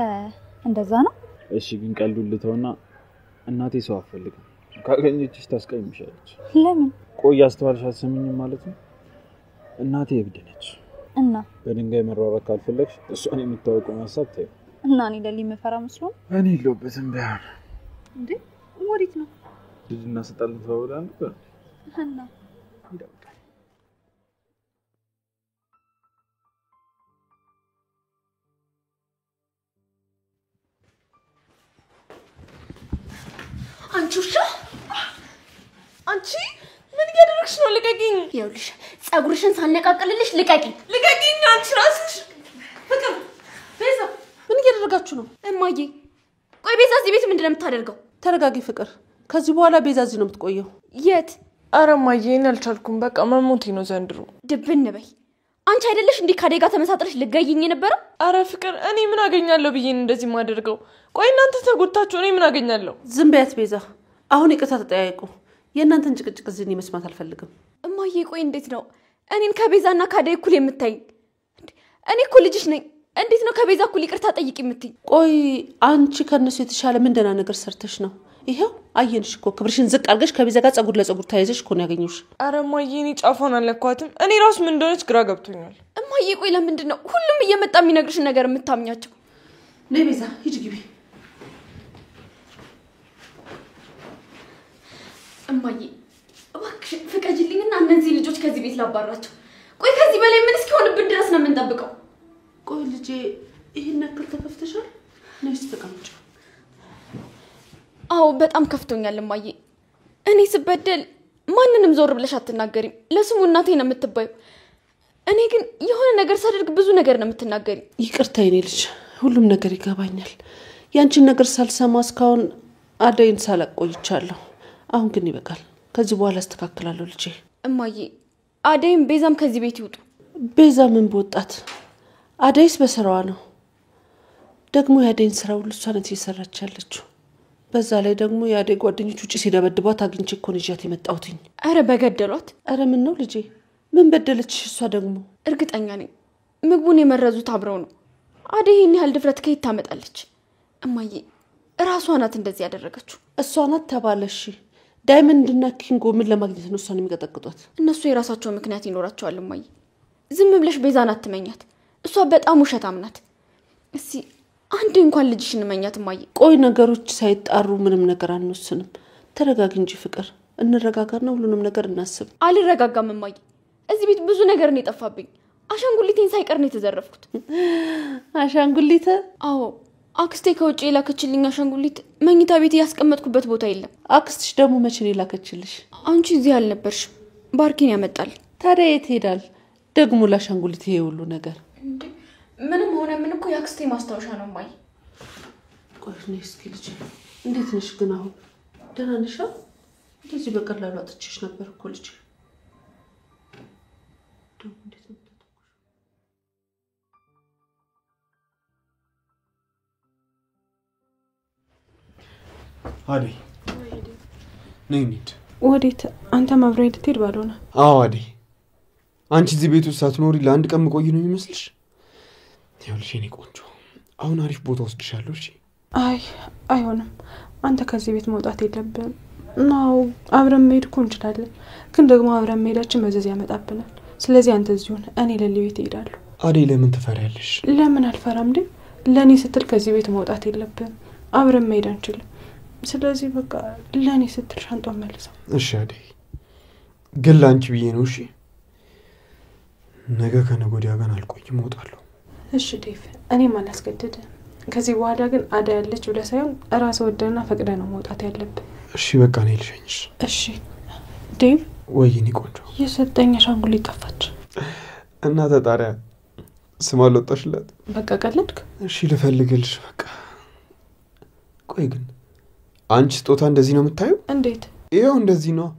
እንደዛ ነው? እሺ ግን ቀልዱን ልተውና እናቴ ሰው አትፈልግም። ካገኘችሽ ታስቀይምሻለች። ለምን? ቆይ አስተዋልሽ አትሰሚኝም ማለት ነው? እናቴ እብድ ነች። እና በድንጋይ መሯሯጥ ካልፈለግሽ እሷን የምታወቀው ሀሳብ ተይው። እና እኔ ለሊ መፈራ መስሎ? እኔ የለሁበትም ቢሆን እንዴ ወዴት ነው? ልጅና ስጣልን ተባብላ ነበር እና አንቺ አንቺ ምን እያደረግሽ ነው? ልቀቂኝ! ይኸውልሽ ፀጉርሽን ሳልነቃቅልልሽ ልቀቂኝ! ልቀቂኝ! አንቺ ራስሽ ፍቅር ቤዛ ምን እያደረጋችሁ ነው? እማዬ ቆይ ቤዛ እዚህ ቤት ምንድነው የምታደርገው? ተረጋጊ ፍቅር። ከዚህ በኋላ ቤዛ እዚህ ነው የምትቆየው። የት? ኧረ እማዬ እኔ አልቻልኩም። በቃ መሞቴ ነው ዘንድሮ። ድብን በይ። አንቺ አይደለሽ እንዴ ከአደጋ ተመሳጥረሽ ልገይኝ የነበረው? ኧረ ፍቅር እኔ ምን አገኛለሁ ብዬ እንደዚህ ማደርገው? ቆይ እናንተ ተጎድታችሁ እኔ ምን አገኛለሁ? ዝም በያት ቤዛ። አሁን ይቅርታ ተጠያየቁ። የእናንተን ጭቅጭቅ እዚህ እኔ መስማት አልፈልግም። እማዬ ቆይ እንዴት ነው እኔን ከቤዛና ከአደይ እኩል የምታይኝ? እኔ እኮ ልጅሽ ነኝ። እንዴት ነው ከቤዛ እኩል ይቅርታ ጠይቂ የምትይ? ቆይ አንቺ ከነሱ የተሻለ ምን ደህና ነገር ሰርተሽ ነው? ይሄው አየንሽ እኮ ክብርሽን ዝቅ አድርገሽ ከቤዛ ጋር ጸጉር ለጸጉር ተያይዘሽ እኮ ነው ያገኘሁሽ። ኧረ እማዬ እኔ ጫፏን አልነኳትም። እኔ ራሱ ምን እንደሆነች ግራ ገብቶኛል። እማዬ ቆይ ለምንድን ነው ሁሉም እየመጣ የሚነግርሽን ነገር የምታምኛቸው? ነይ ቤዛ ሂጂ ግቢ። እማዬ እባክሽ ፍቀጂልኝና እነዚህ ልጆች ከዚህ ቤት ላባራቸው። ቆይ ከዚህ በላይ ምን እስኪሆንብን ድረስ ነው የምንጠብቀው? ቆይ ልጄ ይሄን ያክል ተከፍተሻል? ነይ ተቀመጪ። አዎ በጣም ከፍቶኛል እማዬ። እኔ ስበደል ማንንም ዞር ብለሽ አትናገሪም። ለስሙ እናቴ ነው የምትባዩ። እኔ ግን የሆነ ነገር ሳደርግ ብዙ ነገር ነው የምትናገሪ። ይቅርታ የኔ ልጅ፣ ሁሉም ነገር ይገባኛል። ያንቺን ነገር ሳልሰማ እስካሁን አደይን ሳላቆይቻለሁ። አሁን ግን ይበቃል። ከዚህ በኋላ አስተካክላለሁ ልጄ። እማዬ አደይም ቤዛም ከዚህ ቤት ይውጡ። ቤዛ ምን በወጣት? አደይስ በስራዋ ነው። ደግሞ የአደይን ስራ ሁሉ እሷ ናት እየሰራች ያለችው። በዛ ላይ ደግሞ የአደይ ጓደኞች ውጪ ሲደበድቧት አግኝቼ እኮ ነው ይዣት የመጣሁትኝ። አረ በገደሏት። አረ ምን ነው ልጄ? ምን በደለችሽ? እሷ ደግሞ እርግጠኛ ነኝ ምግቡን የመረዙት አብረው ነው። አደይ ይህን ያህል ድፍረት ከየት ታመጣለች? እማዬ እራሷ ናት እንደዚህ ያደረገችው። እሷ ናት ተባለሽ። ዳይመንድና ኪንጎ ምን ለማግኘት ነው እሷን የሚቀጠቅጧት? እነሱ የራሳቸው ምክንያት ይኖራቸዋል እማዬ። ዝም ብለሽ ቤዛን አትመኛት። እሷ በጣም ውሸታም ናት። እስኪ አንዴ እንኳን ልጅሽን መኛት እማዬ። ቆይ ነገሮች ሳይጣሩ ምንም ነገር አንወስንም። ተረጋጊ እንጂ ፍቅር። እንረጋጋና ሁሉንም ነገር እናስብ። አልረጋጋም እማዬ። እዚህ ቤት ብዙ ነገር ነው የጠፋብኝ። አሻንጉሊቴን ሳይቀር ነው የተዘረፍኩት። አሻንጉሊት? አዎ አክስቴ ከውጭ የላከችልኝ አሻንጉሊት መኝታ ቤት ያስቀመጥኩበት ቦታ የለም። አክስትሽ ደግሞ መቼ ነው የላከችልሽ? አንቺ እዚህ አልነበርሽም። ባርኪን ያመጣል። ታዲያ የት ሄዳል ደግሞ ለአሻንጉሊት ይሄ ሁሉ ነገር? ምንም ሆነ ምን እኮ የአክስቴ ማስታወሻ ነው እማዬ። ቆይ ነይ እስኪ ልጄ፣ እንዴት ነሽ ግን አሁን? ደህና ነሽ? እንደዚህ በቀላሉ አጥቼሽ ነበር እኮ ልጄ። አደይ ነይ እንሂድ። ወዴት? አንተ ማብረኝ ልትሄድ ባልሆነ? አዎ አደይ፣ አንቺ እዚህ ቤት ውስጥ ሳትኖሪ ለአንድ ቀን መቆይ ነው የሚመስልሽ? ይኸውልሽ የኔ ቆንጆ፣ አሁን አሪፍ ቦታ ወስድሻለሁ። እሺ? አይ አይሆንም። አንተ ከዚህ ቤት መውጣት የለብህም። ናው አብረን መሄድ እኮ እንችላለን፣ ግን ደግሞ አብረን መሄዳችን መዘዝ ያመጣብናል። ስለዚህ አንተ እዚሁን፣ እኔ ለሊ ቤት እሄዳለሁ። አደይ ለምን ትፈሪያለሽ? ለምን አልፈራም እንዴ? ለኔ ስትል ከዚህ ቤት መውጣት የለብህም። አብረን መሄድ አንችልም። ስለዚህ በቃ ለኔ ስትል ሻንጣውን መልሰው። እሺ አደይ፣ ግን ላንቺ ብዬ ነው። እሺ? ነገ ከነገ ወዲያ ግን አልቆይም፣ እወጣለሁ። እሺ ዴቭ፣ እኔም አላስገድድም። ከዚህ በኋላ ግን አደይ ያለች ብለህ ሳይሆን ራስ ወደና ፈቅደ ነው መውጣት ያለብህ። እሺ በቃ እኔ ልሸኝሽ። እሺ ዴቭ። ወይ የኔ ቆንጆ፣ የሰጠኝ አሻንጉሊት ጠፋች እና ተጣሪያ ስም አልወጣሽላት? በቃ ቀለድክ? እሺ ልፈልግልሽ በቃ። ቆይ ግን አንቺ ስጦታ እንደዚህ ነው የምታየው? እንዴት? ይኸው እንደዚህ ነው።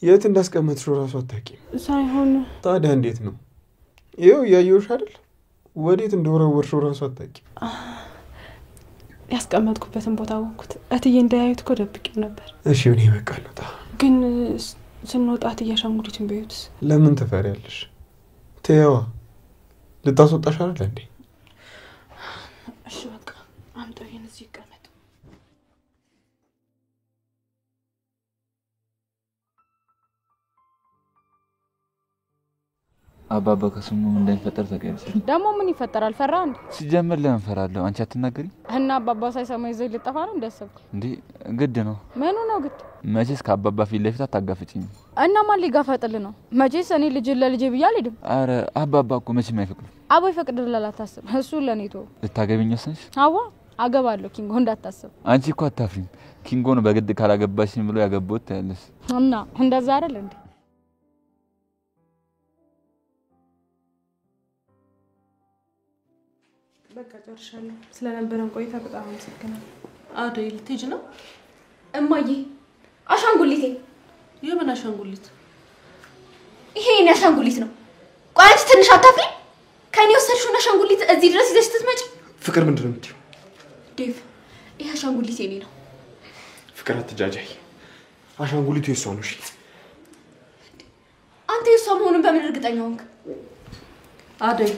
የት እንዳስቀመጥሽው ራሱ አታውቂም። ሳይሆን ታዲያ እንዴት ነው? ይኸው እያየሁሽ አይደል? ወዴት እንደወረወርሽው ራሱ አታውቂም። ያስቀመጥኩበትን ቦታ አወቅኩት። እትዬ እንዳያዩት እኮ ደብቄው ነበር። እሺ እኔ በቃ ልውጣ። ግን ስንወጣ እትዬ አሻንጉሊቱን ቢያዩትስ? ለምን ትፈሪያለሽ? ተይዋ፣ ልታስወጣሽ አይደል እንዴ? እሺ በቃ አምጣው፣ ይሄን እዚህ ይቀመጥ። አባባ ከስሙ እንዳይፈጠር ተቀየሰ። ደግሞ ምን ይፈጠራል? ፈራ እንዴ? ሲጀምር ለምን ፈራለሁ? አንቺ አትናገሪ እና አባባ ሳይሰማ ይዘይ ልጠፋ ነው እንደሰብኩ እንዴ? ግድ ነው። ምኑ ነው ግድ? መቼስ ከአባባ ፊት ለፊት አታጋፍጪኝ። እና ማን ሊጋፈጥል ነው? መቼስ እኔ ልጅ ለልጄ ብዬ አልሄድም። አረ አባባ እኮ መቼም አይፈቅዱ። አቦ ይፈቅድልሃል፣ አታስብ። እሱ ለኔ ተው። ልታገቢኝ ወሰንሽ? አዋ አገባለሁ፣ ኪንጎ እንዳታስብ። አንቺ እኮ አታፍሪም። ኪንጎን በግድ ካላገባሽኝ ብሎ ያገባውት ያለሽ እና እንደዛ አይደል እንዴ? በቃ ጨርሻለሁ። ስለነበረን ቆይታ በጣም አመሰግናለሁ። አደይ ልትሄጂ ነው? እማዬ አሻንጉሊቴ። የምን አሻንጉሊት? ይሄ የኔ አሻንጉሊት ነው። ቆይ አንቺ ትንሽ አታፍሪ? ከኔ ወሰድሽውን አሻንጉሊት እዚህ ድረስ ይዘሽ ትመጪ? ፍቅር ምንድን ነው የምትይው? ዴቭ ይሄ አሻንጉሊት የኔ ነው። ፍቅር አትጃጃይ። አሻንጉሊቱ የሷ ነው። እሺ አንተ የሷ መሆኑን በምን እርግጠኛ ሆንክ? አደይ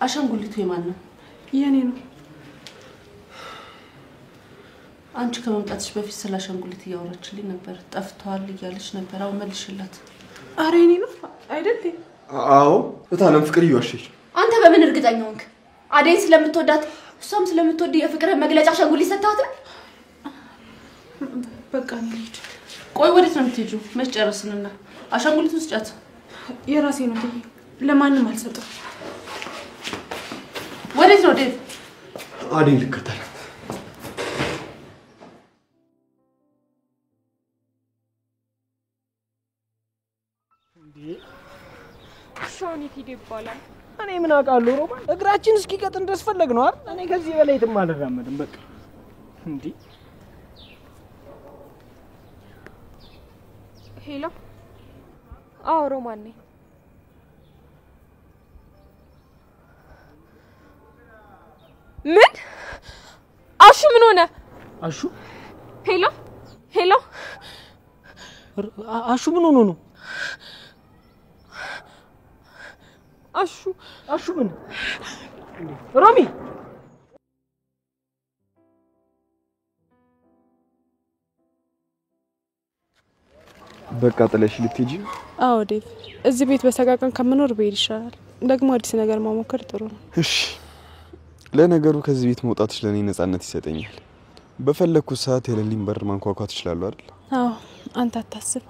አሻንጉሊቱ የማን ነው? የኔ ነው። አንቺ ከመምጣትሽ በፊት ስለ አሻንጉሊት እያወራችልኝ ነበር። ጠፍቷል እያለች ነበር። አሁን መልሽላት። አረ የኔ ነው አይደል? አዎ እታለም ፍቅር እየዋሸች። አንተ በምን እርግጠኛ ሆንክ? አደይን ስለምትወዳት እሷም ስለምትወድ የፍቅር መግለጫ አሻንጉሊት ሰጣት? በቃ ልሂድ። ቆይ ወዴት ነው የምትሄጂው? መች ጨረስንና አሻንጉሊቱን ስጫት። የራሴ ነው ትዬ፣ ለማንም አልሰጠም። ወዴት ነው ዴቭ? አደይ ልከተል። ሻውን ይሄድ ይባላል። እኔ ምን አውቃለሁ ሮማን፣ እግራችን እስኪቀጥን ድረስ ፈለግ ነው አይደል? እኔ ከዚህ በላይ የትም አልራመድም በቃ። እንዴ ሄሎ፣ አዎ ሮማን ነኝ። ምን? አሹ ምን ሆነ? አሹ ሄሎ ሄሎ፣ አሹ ምን ሆኖ ነው? አሹ ምን? ሮሚ በቃ ጥለሽ ልትሄጂ? አዎ ዴቭ፣ እዚህ ቤት በሰቃቀን ከምኖር ብሄድ ይሻላል። ደግሞ አዲስ ነገር ማሞከር ጥሩ ነው። እሺ፣ ለነገሩ ከዚህ ቤት መውጣትሽ ለኔ ነፃነት ይሰጠኛል። በፈለኩት ሰዓት የሌሊን በር ማንኳኳት ይችላል አይደል? አዎ፣ አንተ አታስብ።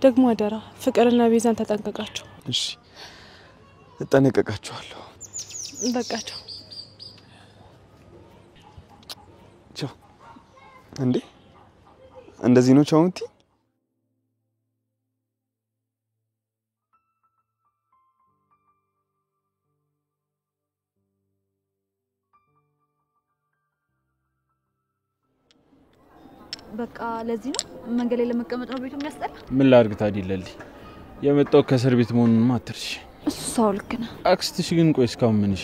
ደግሞ አደራ ፍቅርና ቤዛን ተጠንቀቃቸው። እሺ፣ እጠነቀቃቸዋለሁ። በቃቸው። ቻው። እንዴ እንደዚህ ነው ቻው የምትይኝ? በቃ ለዚህ ነው መንገድ ላይ ለመቀመጥ ነው ቤቱ የሚያስጠላ። ምን ላድርግ ታዲያ ለሊ? የመጣው ከእስር ቤት መሆኑን አትርሺ። እሱ ሰው ልክ ነው። አክስትሽ ግን ቆይ እስካሁን ምንሽ?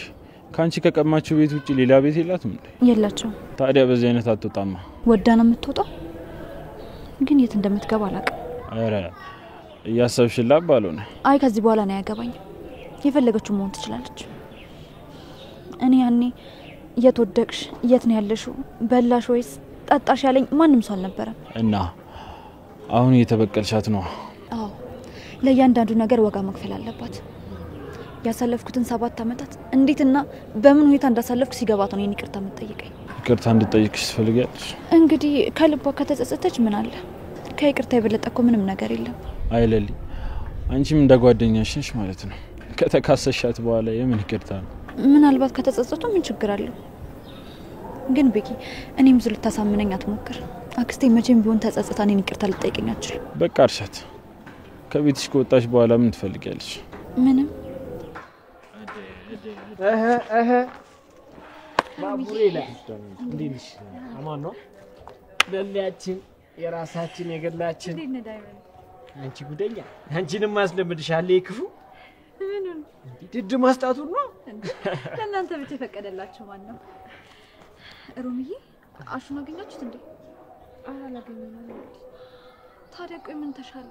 ካንቺ ከቀማችሁ ቤት ውጪ ሌላ ቤት የላትም እንዴ? የላቸውም። ታዲያ በዚህ አይነት አትወጣማ። ወዳ ነው የምትወጣው፣ ግን የት እንደምትገባ አላውቅም። አረ እያሰብሽላት ባልሆነ። አይ ከዚህ በኋላ ነው ያገባኝ። የፈለገችው መሆን ትችላለች። እኔ ያኔ የት ወደቅሽ፣ የት ነው ያለሽው፣ በላሽ ወይስ ጠጣሽ ያለኝ ማንም ሰው አልነበረም። እና አሁን እየተበቀልሻት ነው? አዎ፣ ለእያንዳንዱ ነገር ዋጋ መክፈል አለባት። ያሳለፍኩትን 7 አመታት እንዴትና በምን ሁኔታ እንዳሳለፍኩ ሲገባት ነው ይቅርታ የምትጠይቀኝ። ይቅርታ እንድጠይቅሽ ትፈልጊያለሽ? እንግዲህ ከልቧ ከተጸጸተች ምን አለ? ከይቅርታ የበለጠ እኮ ምንም ነገር የለም። አይ ለሊ፣ አንቺም እንደ ጓደኛሽ ነሽ ማለት ነው። ከተካሰሻት በኋላ የምን ይቅርታ ነው? ምናልባት ከተጸጸቱ ምን ችግር አለው? ግን ቤኪ፣ እኔም ብዙ ልታሳምነኝ አትሞክር። አክስቴ መቼም ቢሆን ተጸጽታ እኔን ይቅርታ ልትጠይቀኝ አትችልም። በቃ እርሻት። ከቤትሽ ከወጣሽ በኋላ ምን ትፈልጊያለሽ? ምንም። ባቡሬ ላይ እንዴት ነሽ? አማን ነው ለሊያችን፣ የራሳችን የገላችን። አንቺ ጉደኛ፣ አንቺንም ማስለምድሻለሁ። ይክፉ ምኑን? ድድ ማስጣቱ ነው። ለእናንተ ብቻ የፈቀደላችሁ ማን ነው? ሮሚዬ፣ አሹን አገኛችሁት እንዴ? አላገኘንም። ታዲያ ቆይ ምን ተሻለ?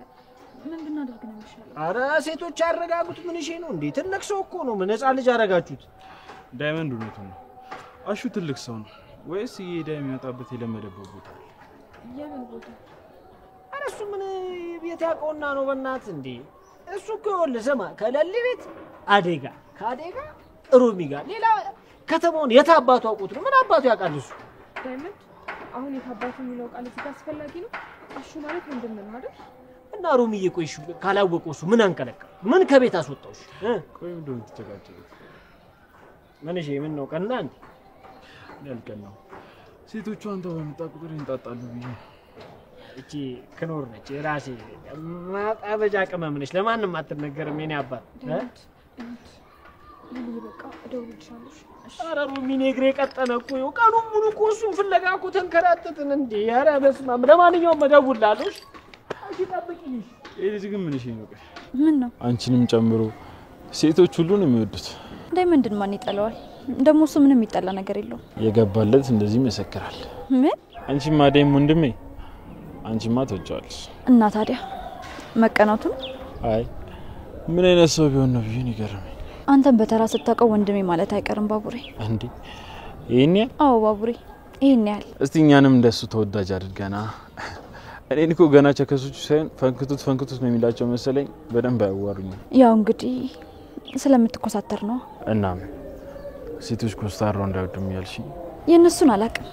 ምን ብናደርግ ነው የሚሻለው? አረ ሴቶች ያረጋጉት። ምን እሺ ነው እንዴ? ትልቅ ሰው እኮ ነው። ምን ህፃን ልጅ አረጋችሁት? ዳይመንድ እውነቱን ነው። አሹ ትልቅ ሰው ነው ወይስ እየሄደ የሚወጣበት የለመደበት ቦታ? የምን ቦታ? አረ እሱ ምን ቤት ያውቀውና ነው በእናት እንዴ? እሱ እኮ ይኸውልህ ስማ፣ ከለሊ ቤት አደጋ፣ ከአደጋ ሮሚ ጋር ሌላ ከተማውን የት አባቱ አውቁት ነው? ምን አባቱ ያውቃል እሱ? ዳይመንድ፣ አሁን የት አባቱ የሚለው ቃል እዚህ ጋር አስፈላጊ ነው? አሹ ማለት ወንድም ነው አይደል? እና ሮሚዬ፣ ቆይ እሺ ካላወቀው እሱ ምን አንቀለቀ? ምን ከቤት አስወጣው? እሺ ቆይ ምንድን ነው የምትጨቃጨቁት? ምን እሺ፣ ምን ነው ቀና እንዴ? ያልቀን ነው። ሴቶቹ አንተ በመጣ ቁጥር ይንጣጣሉ ብዬ። እቺ ክኖር ነች ራሴ ማጣበጃ ቅመም ነች። ለማንም አትነገርም። የኔ አባት ልልዬ በቃ እደውልልሻለሁ። ኧረ ሩሚ ነግሬ ቀጠነ እኮ ይኸው ቀኑን ሙሉ እኮ እሱን ፍለጋ እኮ ተንከራተትን እንዴ። ኧረ በስመ አብ። ለማንኛውም እደውልልሃለሁ። አንቺ ጠብቂኝ። ይሄ ልጅ ግን ምንሽ ነው? ምን ነው? አንቺንም ጨምሮ ሴቶች ሁሉ ነው የሚወዱት። ዳይመንድን ማን ይጠላዋል? ደግሞ እሱ ምንም የሚጠላ ነገር የለውም። የገባለት እንደዚህ ይመሰክራል። ምን? አንቺማ ዳይም ወንድሜ፣ አንቺማ ትወጪዋለሽ። እና ታዲያ መቀናቱ? አይ ምን አይነት ሰው ቢሆን ነው ብዬ ይገርመኝ። አንተም በተራ ስታውቀው ወንድሜ ማለት አይቀርም ባቡሬ። እንዴ ይሄን ያህል? አዎ ባቡሬ ይሄን ያህል። እስቲ እኛንም እንደሱ ተወዳጅ አድርገና። እኔን እኮ ገና ቸከሶቹ ሳይሆን ፈንክቱት ነው የሚላቸው መሰለኝ። በደንብ አያዋሩኝ። ያው እንግዲህ ስለምትኮሳተር ነው። እና ሴቶች ኮስታራው እንዳይወዱም ያልሽኝ? የእነሱን አላውቅም።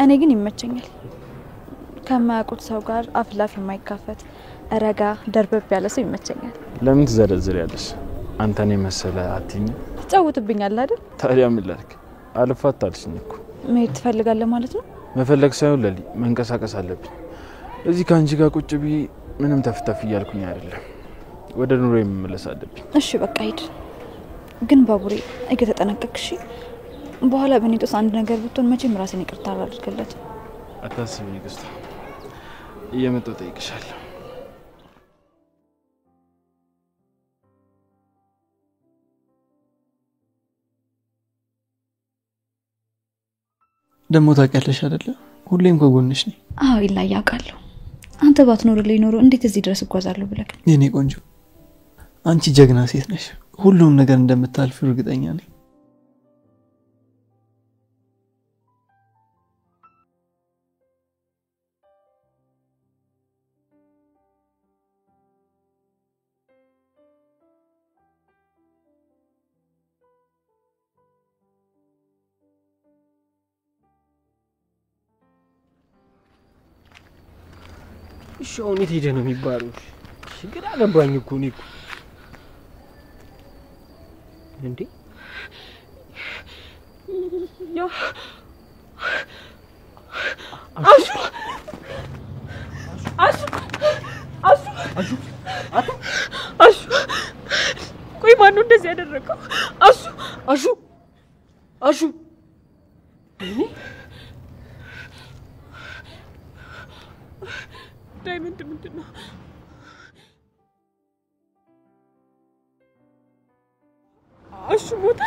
እኔ ግን ይመቸኛል። ከማያውቁት ሰው ጋር አፍላፍ የማይካፈት ረጋ ደርበብ ያለ ሰው ይመቸኛል። ለምን ትዘረዝሪያለሽ? አንተን የመሰለ አትይኝ። ትጫወትብኛለህ አይደል? ታዲያ ምን ላድርግ? አልፋታልሽኝ እኮ። መሄድ ትፈልጋለህ ማለት ነው? መፈለግ ሳይሆን ለሊ መንቀሳቀስ አለብኝ። እዚህ ካንቺ ጋር ቁጭ ብዬ ምንም ተፍተፍ እያልኩኝ አይደለም። ወደ ኑሮ መመለስ አለብኝ። እሺ በቃ ሂድ። ግን ባቡሬ እየተጠነቀቅሽ በኋላ በኔጦስ አንድ ነገር ብትሆን መቼም ራሴን ይቅርታ አላደርግለትም። አታስቢ ንግስት፣ እየመጣሁ ጠይቅሻለሁ። ደግሞ ታውቂያለሽ አይደለ? ሁሌም ከጎንሽ ነኝ። አዎ ይላይ ያውቃለሁ። አንተ ባትኖርልኝ ኖሮ እንዴት እዚህ ድረስ እጓዛለሁ ብለህ? የኔ ቆንጆ አንቺ ጀግና ሴት ነሽ። ሁሉም ነገር እንደምታልፊ እርግጠኛ ነኝ። እሺ አሁን የት ሄደህ ነው የሚባለው? ግራ ገባኝ እኮ እኔ እኮ እንዴ ያ አሹ ቆይ ማን ነው እንደዚህ ያደረገው? አሹ ዳይመንድ ምንድን ነው? አሹ ሞተ?